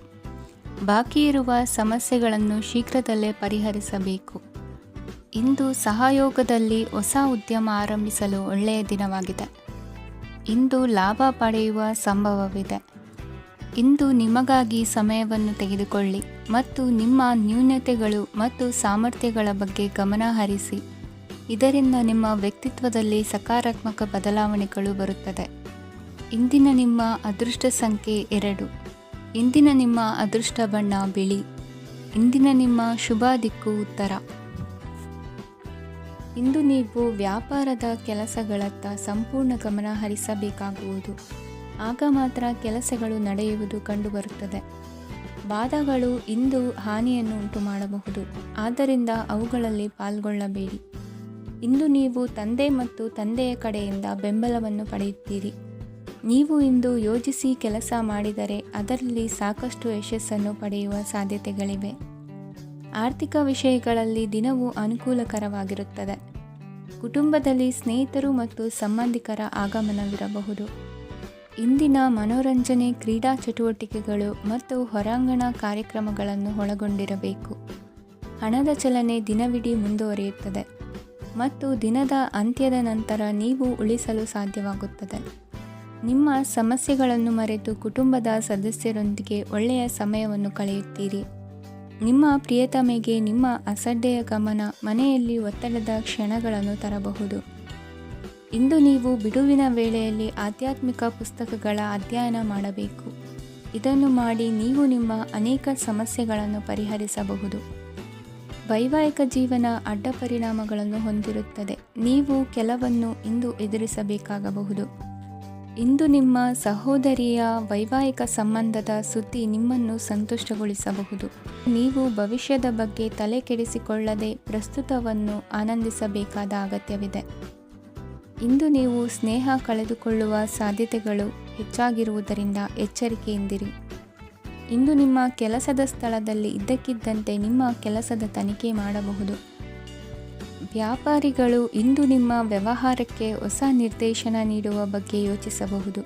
ಬಾಕಿ ಇರುವ ಸಮಸ್ಯೆಗಳನ್ನು ಶೀಘ್ರದಲ್ಲೇ ಪರಿಹರಿಸಬೇಕು. ಇಂದು ಸಹಯೋಗದಲ್ಲಿ ಹೊಸ ಉದ್ಯಮ ಆರಂಭಿಸಲು ಒಳ್ಳೆಯ ದಿನವಾಗಿದೆ. ಇಂದು ಲಾಭ ಪಡೆಯುವ ಸಂಭವವಿದೆ. ಇಂದು ನಿಮಗಾಗಿ ಸಮಯವನ್ನು ತೆಗೆದುಕೊಳ್ಳಿ ಮತ್ತು ನಿಮ್ಮ ನ್ಯೂನತೆಗಳು ಮತ್ತು ಸಾಮರ್ಥ್ಯಗಳ ಬಗ್ಗೆ ಗಮನ ಹರಿಸಿ. ಇದರಿಂದ ನಿಮ್ಮ ವ್ಯಕ್ತಿತ್ವದಲ್ಲಿ ಸಕಾರಾತ್ಮಕ ಬದಲಾವಣೆಗಳು ಬರುತ್ತದೆ. ಇಂದಿನ ನಿಮ್ಮ ಅದೃಷ್ಟ ಸಂಖ್ಯೆ 2. ಇಂದಿನ ನಿಮ್ಮ ಅದೃಷ್ಟ ಬಣ್ಣ ಬಿಳಿ. ಇಂದಿನ ನಿಮ್ಮ ಶುಭ ದಿಕ್ಕು ಉತ್ತರ. ಇಂದು ನೀವು ವ್ಯಾಪಾರದ ಕೆಲಸಗಳತ್ತ ಸಂಪೂರ್ಣ ಗಮನ ಹರಿಸಬೇಕಾಗುವುದು. ಆಗ ಮಾತ್ರ ಕೆಲಸಗಳು ನಡೆಯುವುದು ಕಂಡುಬರುತ್ತದೆ. ವಾದಗಳು ಇಂದು ಹಾನಿಯನ್ನು ಉಂಟು ಮಾಡಬಹುದು, ಆದ್ದರಿಂದ ಅವುಗಳಲ್ಲಿ ಪಾಲ್ಗೊಳ್ಳಬೇಡಿ. ಇಂದು ನೀವು ತಂದೆ ಮತ್ತು ತಂದೆಯ ಕಡೆಯಿಂದ ಬೆಂಬಲವನ್ನು ಪಡೆಯುತ್ತೀರಿ. ನೀವು ಇಂದು ಯೋಜಿಸಿ ಕೆಲಸ ಮಾಡಿದರೆ ಅದರಲ್ಲಿ ಸಾಕಷ್ಟು ಯಶಸ್ಸನ್ನು ಪಡೆಯುವ ಸಾಧ್ಯತೆಗಳಿವೆ. ಆರ್ಥಿಕ ವಿಷಯಗಳಲ್ಲಿ ದಿನವೂ ಅನುಕೂಲಕರವಾಗಿರುತ್ತದೆ. ಕುಟುಂಬದಲ್ಲಿ ಸ್ನೇಹಿತರು ಮತ್ತು ಸಂಬಂಧಿಕರ ಆಗಮನವಿರಬಹುದು. ಇಂದಿನ ಮನೋರಂಜನೆ ಕ್ರೀಡಾ ಚಟುವಟಿಕೆಗಳು ಮತ್ತು ಹೊರಾಂಗಣ ಕಾರ್ಯಕ್ರಮಗಳನ್ನು ಒಳಗೊಂಡಿರಬೇಕು. ಹಣದ ಚಲನೆ ದಿನವಿಡೀ ಮುಂದುವರಿಯುತ್ತದೆ ಮತ್ತು ದಿನದ ಅಂತ್ಯದ ನಂತರ ನೀವು ಉಳಿಸಲು ಸಾಧ್ಯವಾಗುತ್ತದೆ. ನಿಮ್ಮ ಸಮಸ್ಯೆಗಳನ್ನು ಮರೆತು ಕುಟುಂಬದ ಸದಸ್ಯರೊಂದಿಗೆ ಒಳ್ಳೆಯ ಸಮಯವನ್ನು ಕಳೆಯುತ್ತೀರಿ. ನಿಮ್ಮ ಪ್ರಿಯತಮೆಗೆ ನಿಮ್ಮ ಅಸಡ್ಡೆಯ ಗಮನ ಮನೆಯಲ್ಲಿ ಒತ್ತಡದ ಕ್ಷಣಗಳನ್ನು ತರಬಹುದು. ಇಂದು ನೀವು ಬಿಡುವಿನ ವೇಳೆಯಲ್ಲಿ ಆಧ್ಯಾತ್ಮಿಕ ಪುಸ್ತಕಗಳ ಅಧ್ಯಯನ ಮಾಡಬೇಕು. ಇದನ್ನು ಮಾಡಿ ನೀವು ನಿಮ್ಮ ಅನೇಕ ಸಮಸ್ಯೆಗಳನ್ನು ಪರಿಹರಿಸಬಹುದು. ವೈವಾಹಿಕ ಜೀವನ ಅಡ್ಡ ಪರಿಣಾಮಗಳನ್ನು ಹೊಂದಿರುತ್ತದೆ. ನೀವು ಕೆಲವನ್ನು ಇಂದು ಎದುರಿಸಬೇಕಾಗಬಹುದು. ಇಂದು ನಿಮ್ಮ ಸಹೋದರಿಯ ವೈವಾಹಿಕ ಸಂಬಂಧದ ಸುದ್ದಿ ನಿಮ್ಮನ್ನು ಸಂತುಷ್ಟಗೊಳಿಸಬಹುದು. ನೀವು ಭವಿಷ್ಯದ ಬಗ್ಗೆ ತಲೆ ಕೆಡಿಸಿಕೊಳ್ಳದೆ ಪ್ರಸ್ತುತವನ್ನು ಆನಂದಿಸಬೇಕಾದ ಅಗತ್ಯವಿದೆ. ಇಂದು ನೀವು ಸ್ನೇಹ ಕಳೆದುಕೊಳ್ಳುವ ಸಾಧ್ಯತೆಗಳು ಹೆಚ್ಚಾಗಿರುವುದರಿಂದ ಎಚ್ಚರಿಕೆಯಿಂದಿರಿ. ಇಂದು ನಿಮ್ಮ ಕೆಲಸದ ಸ್ಥಳದಲ್ಲಿ ಇದ್ದಕ್ಕಿದ್ದಂತೆ ನಿಮ್ಮ ಕೆಲಸದ ತನಿಖೆ ಮಾಡಬಹುದು. ವ್ಯಾಪಾರಿಗಳು ಇಂದು ನಿಮ್ಮ ವ್ಯವಹಾರಕ್ಕೆ ಹೊಸ ನಿರ್ದೇಶನ ನೀಡುವ ಬಗ್ಗೆ ಯೋಚಿಸಬಹುದು.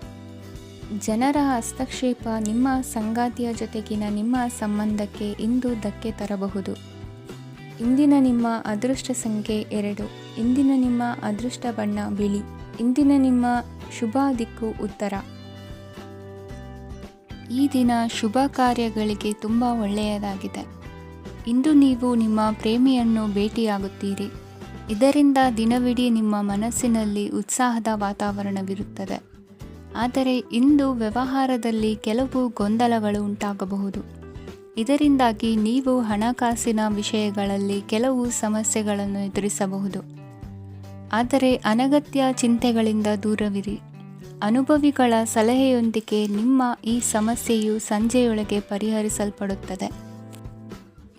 ಜನರ ಹಸ್ತಕ್ಷೇಪ ನಿಮ್ಮ ಸಂಗಾತಿಯ ಜೊತೆಗಿನ ನಿಮ್ಮ ಸಂಬಂಧಕ್ಕೆ ಇಂದು ಧಕ್ಕೆ ತರಬಹುದು. ಇಂದಿನ ನಿಮ್ಮ ಅದೃಷ್ಟ ಸಂಖ್ಯೆ 2. ಇಂದಿನ ನಿಮ್ಮ ಅದೃಷ್ಟ ಬಣ್ಣ ಬಿಳಿ. ಇಂದಿನ ನಿಮ್ಮ ಶುಭ ದಿಕ್ಕು ಉತ್ತರ. ಈ ದಿನ ಶುಭ ಕಾರ್ಯಗಳಿಗೆ ತುಂಬ ಒಳ್ಳೆಯದಾಗಿದೆ. ಇಂದು ನೀವು ನಿಮ್ಮ ಪ್ರೇಮಿಯನ್ನು ಭೇಟಿಯಾಗುತ್ತೀರಿ. ಇದರಿಂದ ದಿನವಿಡೀ ನಿಮ್ಮ ಮನಸ್ಸಿನಲ್ಲಿ ಉತ್ಸಾಹದ ವಾತಾವರಣವಿರುತ್ತದೆ. ಆದರೆ ಇಂದು ವ್ಯವಹಾರದಲ್ಲಿ ಕೆಲವು ಗೊಂದಲಗಳು ಉಂಟಾಗಬಹುದು. ಇದರಿಂದಾಗಿ ನೀವು ಹಣಕಾಸಿನ ವಿಷಯಗಳಲ್ಲಿ ಕೆಲವು ಸಮಸ್ಯೆಗಳನ್ನು ಎದುರಿಸಬಹುದು. ಆದರೆ ಅನಗತ್ಯ ಚಿಂತೆಗಳಿಂದ ದೂರವಿರಿ. ಅನುಭವಿಗಳ ಸಲಹೆಯೊಂದಿಗೆ ನಿಮ್ಮ ಈ ಸಮಸ್ಯೆಯು ಸಂಜೆಯೊಳಗೆ ಪರಿಹರಿಸಲ್ಪಡುತ್ತದೆ.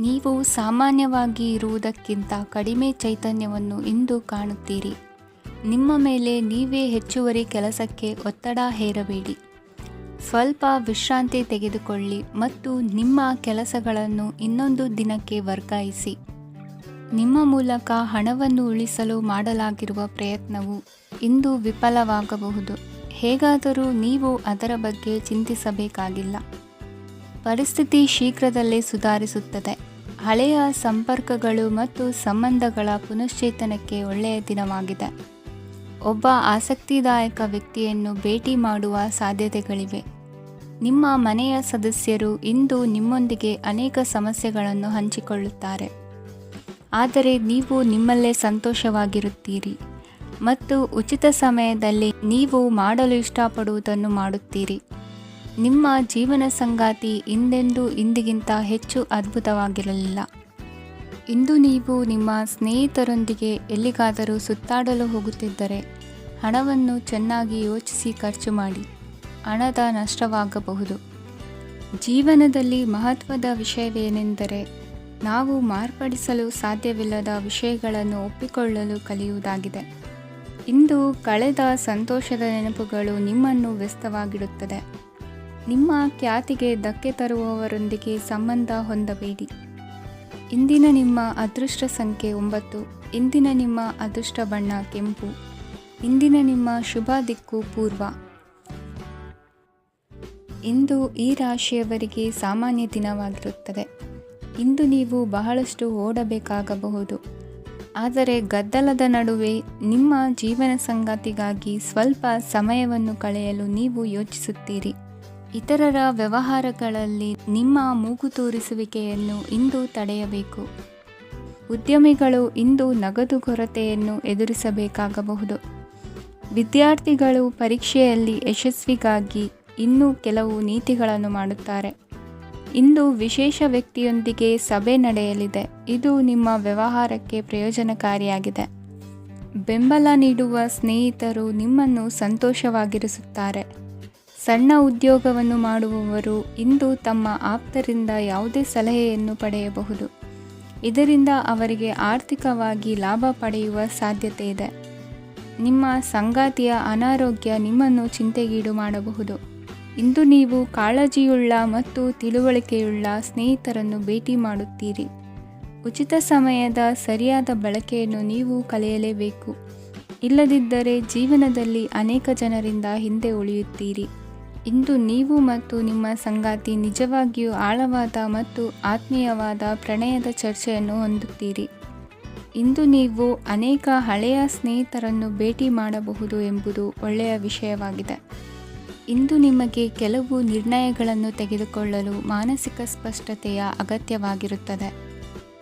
ನೀವು ಸಾಮಾನ್ಯವಾಗಿ ಇರುವುದಕ್ಕಿಂತ ಕಡಿಮೆ ಚೈತನ್ಯವನ್ನು ಇಂದು ಕಾಣುತ್ತೀರಿ. ನಿಮ್ಮ ಮೇಲೆ ನೀವೇ ಹೆಚ್ಚುವರಿ ಕೆಲಸಕ್ಕೆ ಒತ್ತಡ ಹೇರಬೇಡಿ. ಸ್ವಲ್ಪ ವಿಶ್ರಾಂತಿ ತೆಗೆದುಕೊಳ್ಳಿ ಮತ್ತು ನಿಮ್ಮ ಕೆಲಸಗಳನ್ನು ಇನ್ನೊಂದು ದಿನಕ್ಕೆ ವರ್ಗಾಯಿಸಿ. ನಿಮ್ಮ ಮೂಲಕ ಹಣವನ್ನು ಉಳಿಸಲು ಮಾಡಲಾಗಿರುವ ಪ್ರಯತ್ನವು ಇಂದು ವಿಫಲವಾಗಬಹುದು. ಹೇಗಾದರೂ ನೀವು ಅದರ ಬಗ್ಗೆ ಚಿಂತಿಸಬೇಕಾಗಿಲ್ಲ. ಪರಿಸ್ಥಿತಿ ಶೀಘ್ರದಲ್ಲೇ ಸುಧಾರಿಸುತ್ತದೆ. ಹಳೆಯ ಸಂಪರ್ಕಗಳು ಮತ್ತು ಸಂಬಂಧಗಳ ಪುನಶ್ಚೇತನಕ್ಕೆ ಒಳ್ಳೆಯ ದಿನವಾಗಿದೆ. ಒಬ್ಬ ಆಸಕ್ತಿದಾಯಕ ವ್ಯಕ್ತಿಯನ್ನು ಭೇಟಿ ಮಾಡುವ ಸಾಧ್ಯತೆಗಳಿವೆ. ನಿಮ್ಮ ಮನೆಯ ಸದಸ್ಯರು ಇಂದು ನಿಮ್ಮೊಂದಿಗೆ ಅನೇಕ ಸಮಸ್ಯೆಗಳನ್ನು ಹಂಚಿಕೊಳ್ಳುತ್ತಾರೆ. ಆದರೆ ನೀವು ನಿಮ್ಮಲ್ಲೇ ಸಂತೋಷವಾಗಿರುತ್ತೀರಿ ಮತ್ತು ಉಚಿತ ಸಮಯದಲ್ಲಿ ನೀವು ಮಾಡಲು ಇಷ್ಟಪಡುವುದನ್ನು ಮಾಡುತ್ತೀರಿ. ನಿಮ್ಮ ಜೀವನ ಸಂಗಾತಿ ಇಂದೆಂದೂ ಇಂದಿಗಿಂತ ಹೆಚ್ಚು ಅದ್ಭುತವಾಗಿರಲಿಲ್ಲ. ಇಂದು ನೀವು ನಿಮ್ಮ ಸ್ನೇಹಿತರೊಂದಿಗೆ ಎಲ್ಲಿಗಾದರೂ ಸುತ್ತಾಡಲು ಹೋಗುತ್ತಿದ್ದರೆ ಹಣವನ್ನು ಚೆನ್ನಾಗಿ ಯೋಚಿಸಿ ಖರ್ಚು ಮಾಡಿ. ಹಣದ ನಷ್ಟವಾಗಬಹುದು. ಜೀವನದಲ್ಲಿ ಮಹತ್ವದ ವಿಷಯವೇನೆಂದರೆ ನಾವು ಮಾರ್ಪಡಿಸಲು ಸಾಧ್ಯವಿಲ್ಲದ ವಿಷಯಗಳನ್ನು ಒಪ್ಪಿಕೊಳ್ಳಲು ಕಲಿಯುವುದಾಗಿದೆ. ಇಂದು ಕಳೆದ ಸಂತೋಷದ ನೆನಪುಗಳು ನಿಮ್ಮನ್ನು ವ್ಯಸ್ತವಾಗಿಡುತ್ತದೆ. ನಿಮ್ಮ ಖ್ಯಾತಿಗೆ ಧಕ್ಕೆ ತರುವವರೊಂದಿಗೆ ಸಂಬಂಧ ಹೊಂದಬೇಡಿ. ಇಂದಿನ ನಿಮ್ಮ ಅದೃಷ್ಟ ಸಂಖ್ಯೆ 9. ಇಂದಿನ ನಿಮ್ಮ ಅದೃಷ್ಟ ಬಣ್ಣ ಕೆಂಪು. ಇಂದಿನ ನಿಮ್ಮ ಶುಭ ದಿಕ್ಕು ಪೂರ್ವ. ಇಂದು ಈ ರಾಶಿಯವರಿಗೆ ಸಾಮಾನ್ಯ ದಿನವಾಗಿರುತ್ತದೆ. ಇಂದು ನೀವು ಬಹಳಷ್ಟು ಓಡಬೇಕಾಗಬಹುದು. ಆದರೆ ಗದ್ದಲದ ನಡುವೆ ನಿಮ್ಮ ಜೀವನ ಸಂಗಾತಿಗಾಗಿ ಸ್ವಲ್ಪ ಸಮಯವನ್ನು ಕಳೆಯಲು ನೀವು ಯೋಚಿಸುತ್ತೀರಿ. ಇತರರ ವ್ಯವಹಾರಗಳಲ್ಲಿ ನಿಮ್ಮ ಮೂಗು ತೂರಿಸುವಿಕೆಯನ್ನು ಇಂದು ತಡೆಯಬೇಕು. ಉದ್ಯಮಿಗಳು ಇಂದು ನಗದು ಕೊರತೆಯನ್ನು ಎದುರಿಸಬೇಕಾಗಬಹುದು. ವಿದ್ಯಾರ್ಥಿಗಳು ಪರೀಕ್ಷೆಯಲ್ಲಿ ಯಶಸ್ವಿಗಾಗಿ ಇನ್ನೂ ಕೆಲವು ನೀತಿಗಳನ್ನು ಮಾಡುತ್ತಾರೆ. ಇಂದು ವಿಶೇಷ ವ್ಯಕ್ತಿಯೊಂದಿಗೆ ಸಭೆ ನಡೆಯಲಿದೆ. ಇದು ನಿಮ್ಮ ವ್ಯವಹಾರಕ್ಕೆ ಪ್ರಯೋಜನಕಾರಿಯಾಗಿದೆ. ಬೆಂಬಲ ನೀಡುವ ಸ್ನೇಹಿತರು ನಿಮ್ಮನ್ನು ಸಂತೋಷವಾಗಿರಿಸುತ್ತಾರೆ. ಸಣ್ಣ ಉದ್ಯೋಗವನ್ನು ಮಾಡುವವರು ಇಂದು ತಮ್ಮ ಆಪ್ತರಿಂದ ಯಾವುದೇ ಸಲಹೆಯನ್ನು ಪಡೆಯಬಹುದು. ಇದರಿಂದ ಅವರಿಗೆ ಆರ್ಥಿಕವಾಗಿ ಲಾಭ ಪಡೆಯುವ ಸಾಧ್ಯತೆ ಇದೆ. ನಿಮ್ಮ ಸಂಗಾತಿಯ ಅನಾರೋಗ್ಯ ನಿಮ್ಮನ್ನು ಚಿಂತೆಗೀಡು ಮಾಡಬಹುದು. ಇಂದು ನೀವು ಕಾಳಜಿಯುಳ್ಳ ಮತ್ತು ತಿಳುವಳಿಕೆಯುಳ್ಳ ಸ್ನೇಹಿತರನ್ನು ಭೇಟಿ ಮಾಡುತ್ತೀರಿ. ಉಚಿತ ಸಮಯದ ಸರಿಯಾದ ಬಳಕೆಯನ್ನು ನೀವು ಕಲಿಯಲೇಬೇಕು. ಇಲ್ಲದಿದ್ದರೆ ಜೀವನದಲ್ಲಿ ಅನೇಕ ಜನರಿಂದ ಹಿಂದೆ ಉಳಿಯುತ್ತೀರಿ. ಇಂದು ನೀವು ಮತ್ತು ನಿಮ್ಮ ಸಂಗಾತಿ ನಿಜವಾಗಿಯೂ ಆಳವಾದ ಮತ್ತು ಆತ್ಮೀಯವಾದ ಪ್ರಣಯದ ಚರ್ಚೆಯನ್ನು ಹೊಂದುತ್ತೀರಿ. ಇಂದು ನೀವು ಅನೇಕ ಹಳೆಯ ಸ್ನೇಹಿತರನ್ನು ಭೇಟಿ ಮಾಡಬಹುದು ಎಂಬುದು ಒಳ್ಳೆಯ ವಿಷಯವಾಗಿದೆ. ಇಂದು ನಿಮಗೆ ಕೆಲವು ನಿರ್ಣಯಗಳನ್ನು ತೆಗೆದುಕೊಳ್ಳಲು ಮಾನಸಿಕ ಸ್ಪಷ್ಟತೆಯ ಅಗತ್ಯವಾಗಿರುತ್ತದೆ.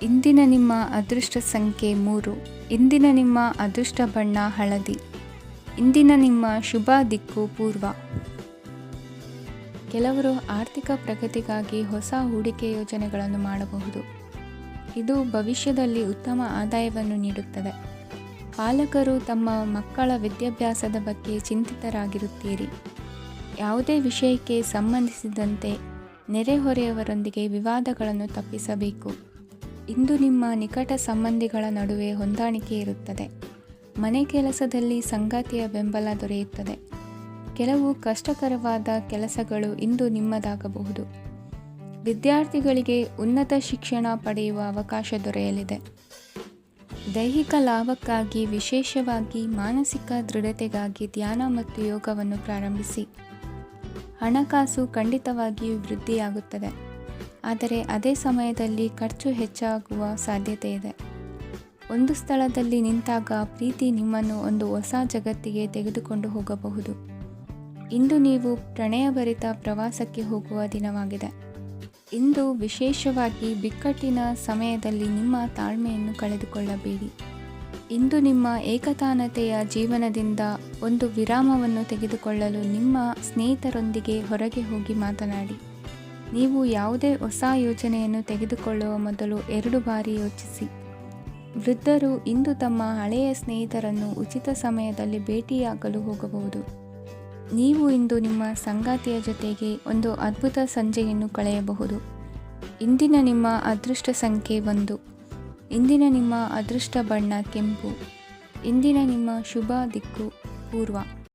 ಇಂದಿನ ನಿಮ್ಮ ಅದೃಷ್ಟ ಸಂಖ್ಯೆ 3. ಇಂದಿನ ನಿಮ್ಮ ಅದೃಷ್ಟ ಬಣ್ಣ ಹಳದಿ. ಇಂದಿನ ನಿಮ್ಮ ಶುಭ ದಿಕ್ಕು ಪೂರ್ವ. ಕೆಲವರು ಆರ್ಥಿಕ ಪ್ರಗತಿಗಾಗಿ ಹೊಸ ಹೂಡಿಕೆ ಯೋಜನೆಗಳನ್ನು ಮಾಡಬಹುದು. ಇದು ಭವಿಷ್ಯದಲ್ಲಿ ಉತ್ತಮ ಆದಾಯವನ್ನು ನೀಡುತ್ತದೆ. ಪಾಲಕರು ತಮ್ಮ ಮಕ್ಕಳ ವಿದ್ಯಾಭ್ಯಾಸದ ಬಗ್ಗೆ ಚಿಂತಿತರಾಗಿರುತ್ತೀರಿ. ಯಾವುದೇ ವಿಷಯಕ್ಕೆ ಸಂಬಂಧಿಸಿದಂತೆ ನೆರೆಹೊರೆಯವರೊಂದಿಗೆ ವಿವಾದಗಳನ್ನು ತಪ್ಪಿಸಬೇಕು. ಇಂದು ನಿಮ್ಮ ನಿಕಟ ಸಂಬಂಧಿಗಳ ನಡುವೆ ಹೊಂದಾಣಿಕೆ ಇರುತ್ತದೆ. ಮನೆ ಕೆಲಸದಲ್ಲಿ ಸಂಗಾತಿಯ ಬೆಂಬಲ ದೊರೆಯುತ್ತದೆ. ಕೆಲವು ಕಷ್ಟಕರವಾದ ಕೆಲಸಗಳು ಇಂದು ನಿಮ್ಮದಾಗಬಹುದು. ವಿದ್ಯಾರ್ಥಿಗಳಿಗೆ ಉನ್ನತ ಶಿಕ್ಷಣ ಪಡೆಯುವ ಅವಕಾಶ ದೊರೆಯಲಿದೆ. ದೈಹಿಕ ಲಾಭಕ್ಕಾಗಿ, ವಿಶೇಷವಾಗಿ ಮಾನಸಿಕ ದೃಢತೆಗಾಗಿ ಧ್ಯಾನ ಮತ್ತು ಯೋಗವನ್ನು ಪ್ರಾರಂಭಿಸಿ. ಹಣಕಾಸು ಖಂಡಿತವಾಗಿಯೂ ವೃದ್ಧಿಯಾಗುತ್ತದೆ, ಆದರೆ ಅದೇ ಸಮಯದಲ್ಲಿ ಖರ್ಚು ಹೆಚ್ಚಾಗುವ ಸಾಧ್ಯತೆ ಇದೆ. ಒಂದು ಸ್ಥಳದಲ್ಲಿ ನಿಂತಾಗ ಪ್ರೀತಿ ನಿಮ್ಮನ್ನು ಒಂದು ಹೊಸ ಜಗತ್ತಿಗೆ ತೆಗೆದುಕೊಂಡು ಹೋಗಬಹುದು. ಇಂದು ನೀವು ಪ್ರಣಯಭರಿತ ಪ್ರವಾಸಕ್ಕೆ ಹೋಗುವ ದಿನವಾಗಿದೆ. ಇಂದು ವಿಶೇಷವಾಗಿ ಬಿಕ್ಕಟ್ಟಿನ ಸಮಯದಲ್ಲಿ ನಿಮ್ಮ ತಾಳ್ಮೆಯನ್ನು ಕಳೆದುಕೊಳ್ಳಬೇಡಿ. ಇಂದು ನಿಮ್ಮ ಏಕತಾನತೆಯ ಜೀವನದಿಂದ ಒಂದು ವಿರಾಮವನ್ನು ತೆಗೆದುಕೊಳ್ಳಲು ನಿಮ್ಮ ಸ್ನೇಹಿತರೊಂದಿಗೆ ಹೊರಗೆ ಹೋಗಿ ಮಾತನಾಡಿ. ನೀವು ಯಾವುದೇ ಹೊಸ ಯೋಜನೆಯನ್ನು ತೆಗೆದುಕೊಳ್ಳುವ ಮೊದಲು 2 ಬಾರಿ ಯೋಚಿಸಿ. ವೃದ್ಧರು ಇಂದು ತಮ್ಮ ಹಳೆಯ ಸ್ನೇಹಿತರನ್ನು ಉಚಿತ ಸಮಯದಲ್ಲಿ ಭೇಟಿಯಾಗಲು ಹೋಗಬಹುದು. ನೀವು ಇಂದು ನಿಮ್ಮ ಸಂಗಾತಿಯ ಜೊತೆಗೆ ಒಂದು ಅದ್ಭುತ ಸಂಜೆಯನ್ನು ಕಳೆಯಬಹುದು. ಇಂದಿನ ನಿಮ್ಮ ಅದೃಷ್ಟ ಸಂಖ್ಯೆ 1. ಇಂದಿನ ನಿಮ್ಮ ಅದೃಷ್ಟ ಬಣ್ಣ ಕೆಂಪು. ಇಂದಿನ ನಿಮ್ಮ ಶುಭ ದಿಕ್ಕು ಪೂರ್ವ.